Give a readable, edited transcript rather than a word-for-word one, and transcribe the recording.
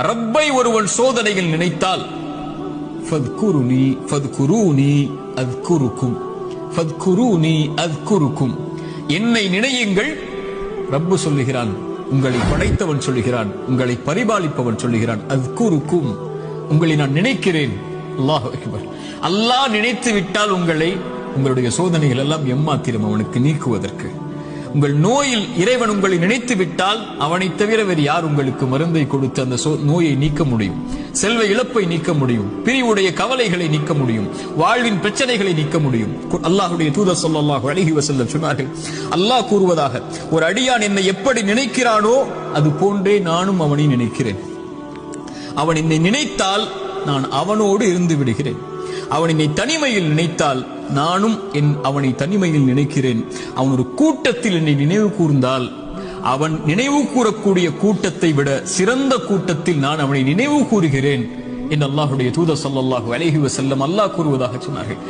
ரப்பை ஒருவன் சோதனையில் நினைத்தால் ஃபத்குருனி ஃபத்குரூனி அத்குருக்கும் ஃபத்குரூனி அத்குருக்கும், என்னை நினையுங்கள். ரப்பு சொல்லுகிறான், உங்களை படைத்தவன் சொல்லுகிறான், உங்களை பரிபாலிப்பவன் சொல்லுகிறான், அத்குருக்கும், உங்களை நான் நினைக்கிறேன். அல்லாஹ் அக்பர். அல்லாஹ் நினைத்து விட்டால் உங்களுடைய சோதனைகள் எல்லாம் எம்மாத்திரம் அவனுக்கு நீக்குவதற்கு. உங்கள் நோயில் இறைவன் உங்களை நினைத்து விட்டால் அவனை தவிர வேறு யார் உங்களுக்கு மருந்தை கொடுத்து அந்த நோயை நீக்க முடியும்? செல்வ இழப்பை நீக்க முடியும், பிரிவுடைய கவலைகளை நீக்க முடியும், வாழ்வின் பிரச்சனைகளை நீக்க முடியும். அல்லாஹ்வுடைய தூதர் ஸல்லல்லாஹு அலைஹி வஸல்லம் சொன்னார்கள், அல்லாஹ் கூறுவதாக, ஒரு அடியான் என்னை எப்படி நினைக்கிறானோ அது போன்றே நானும் அவனை நினைக்கிறேன். அவன் என்னை நினைத்தால் நான் அவனோடு இருந்து விடுகிறேன். அவன் என்னை தனிமையில் நினைத்தால் நானும் அவனை தனிமையில் நினைக்கிறேன். அவன் ஒரு கூட்டத்தில் என்னை நினைவு கூர்ந்தால் அவன் நினைவு கூறக்கூடிய கூட்டத்தை விட சிறந்த கூட்டத்தில் நான் அவனை நினைவு கூறுகிறேன் என்று அல்லாஹ்வுடைய தூதர் ஸல்லல்லாஹு அலைஹி வஸல்லம் அல்லாஹ் கூறுவதாக சொன்னார்கள்.